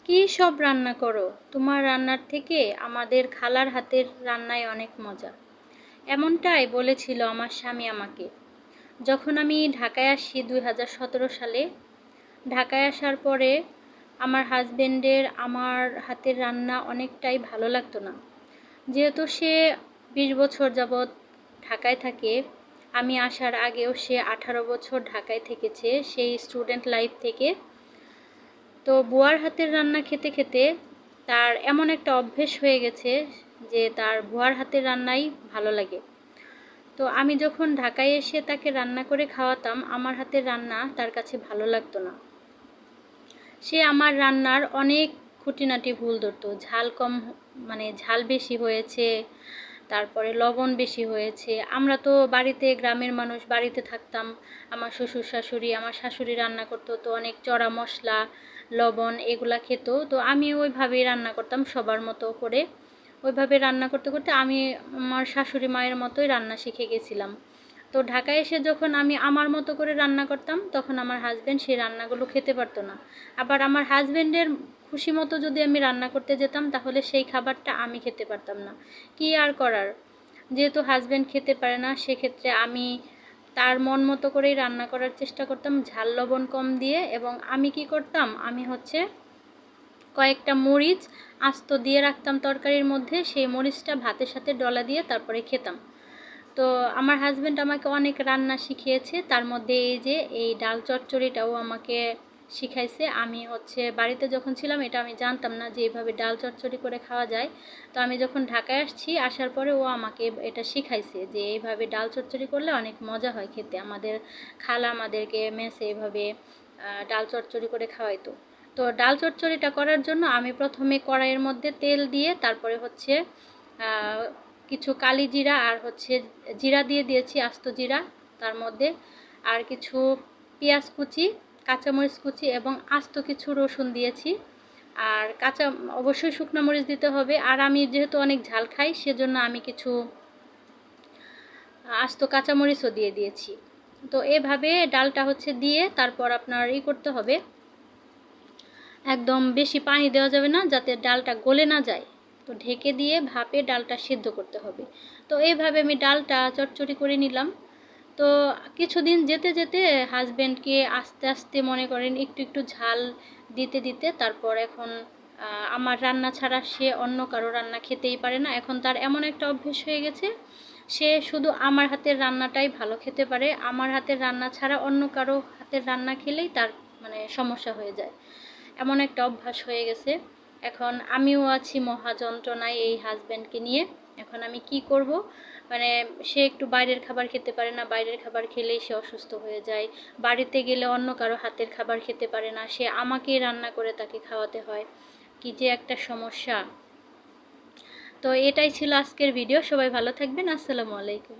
কি সব রান্না করো? তোমার রান্নার থেকে আমাদের খালার হাতের রান্নায় অনেক মজা। এমনটাই বলেছিল আমার স্বামী আমাকে। যখন আমি ঢাকায় আসি 2017 সালে, ঢাকায় আসার পরে আমার হাজবেন্ডের আমার হাতের রান্না অনেকটাই ভালো লাগতো না। যেহেতু সে 20 বছর যাবৎ ঢাকায় থাকে, আমি আসার আগেও সে 18 বছর ঢাকায় থেকেছে, সেই স্টুডেন্ট লাইফ থেকে। তো বুয়ার হাতের রান্না খেতে খেতে তার এমন একটা অভ্যেস হয়ে গেছে যে তার বুয়ার হাতের রান্নাই ভালো লাগে। তো আমি যখন ঢাকায় এসে তাকে রান্না করে খাওয়াতাম, আমার হাতের রান্না তার কাছে ভালো লাগতো না। সে আমার রান্নার অনেক খুঁটিনাটি ভুল ধরতো। ঝাল কম, মানে ঝাল বেশি হয়েছে, তারপরে লবণ বেশি হয়েছে। আমরা তো বাড়িতে, গ্রামের মানুষ, বাড়িতে থাকতাম। আমার শ্বশুর শাশুড়ি, আমার শাশুড়ি রান্না করতো, তো অনেক চড়া মশলা, লবণ এগুলা খেত। তো আমি ওইভাবেই রান্না করতাম সবার মতো করে। ওইভাবে রান্না করতে করতে আমি আমার শাশুড়ি মায়ের মতোই রান্না শিখে গেছিলাম। তো ঢাকায় এসে যখন আমি আমার মতো করে রান্না করতাম, তখন আমার হাজব্যান্ড সেই রান্নাগুলো খেতে পারতো না। আবার আমার হাজব্যান্ডের খুশি মতো যদি আমি রান্না করতে যেতাম, তাহলে সেই খাবারটা আমি খেতে পারতাম না। কি আর করার, যেহেতু হাজব্যান্ড খেতে পারে না, সেক্ষেত্রে আমি তার মন মতো করেই রান্না করার চেষ্টা করতাম, ঝাল লবণ কম দিয়ে। এবং আমি কি করতাম, আমি কয়েকটা মরিচ আস্ত দিয়ে রাখতাম তরকারির মধ্যে, সেই মরিচটা ভাতের সাথে ডলা দিয়ে তারপরে খেতাম। তো আমার হাজব্যান্ড আমাকে অনেক রান্না শিখিয়েছে, তার মধ্যে এই ডাল চচ্চড়িটাও আমাকে শিখাইছে। আমি বাড়িতে যখন ছিলাম, এটা আমি জানতাম না যে এইভাবে ডাল চচ্চড়ি করে খাওয়া যায়। তো আমি যখন ঢাকায় আসছি, আসার পরে ও আমাকে এটা শিখাইছে যে এইভাবে ডাল চচ্চড়ি করলে অনেক মজা হয় খেতে। আমাদের খালা আমাদেরকে মেসে এইভাবে ডাল চচ্চড়ি করে খাওয়াইতো। তো ডাল চচ্চড়িটা করার জন্য আমি প্রথমে কড়াইয়ের মধ্যে তেল দিয়ে, তারপরে কিছু কালি জিরা আর জিরা দিয়ে দিয়েছি, আস্ত জিরা তার মধ্যে, আর কিছু পেঁয়াজ কুচি, কাঁচামরিচ কুচি এবং আস্ত কিছু রসুন দিয়েছি। আর অবশ্যই শুকনো মরিচ দিতে হবে। আর আমি যেহেতু অনেক ঝাল খাই, সেজন্য আমি কিছু আস্ত কাঁচামরিচও দিয়ে দিয়েছি। তো এভাবে ডালটা দিয়ে তারপর আপনার করতে হবে, একদম বেশি পানি দেওয়া যাবে না, যাতে ডালটা গলে না যায়। তো ঢেকে দিয়ে ভাপে ডালটা সিদ্ধ করতে হবে। তো এইভাবে আমি ডালটা চচ্চড়ি করে নিলাম। তো কিছুদিন যেতে যেতে হাজব্যান্ডকে আস্তে আস্তে মনে করেন একটু একটু ঝাল দিতে দিতে, তারপর এখন আমার রান্না ছাড়া সে অন্য কারো রান্না খেতেই পারে না। এখন তার এমন একটা অভ্যেস হয়ে গেছে, সে শুধু আমার হাতের রান্নাটাই ভালো খেতে পারে। আমার হাতের রান্না ছাড়া অন্য কারো হাতের রান্না খেলেই তার সমস্যা হয়ে যায়। এমন একটা অভ্যাস হয়ে গেছে। এখন আমিও আছি মহা যন্ত্রণায় এই হাজব্যান্ডকে নিয়ে। এখন আমি কি করব, সে একটু বাইরের খাবার খেতে পারে না, বাইরের খাবার খেলেই সে অসুস্থ হয়ে যায়। বাড়িতে গেলে অন্য কারো হাতের খাবার খেতে পারে না, সে আমাকেই রান্না করে তাকে খাওয়াতে হয়। কি যে একটা সমস্যা। তো এটাই ছিল আজকের ভিডিও। সবাই ভালো থাকবেন। আসসালামু আলাইকুম।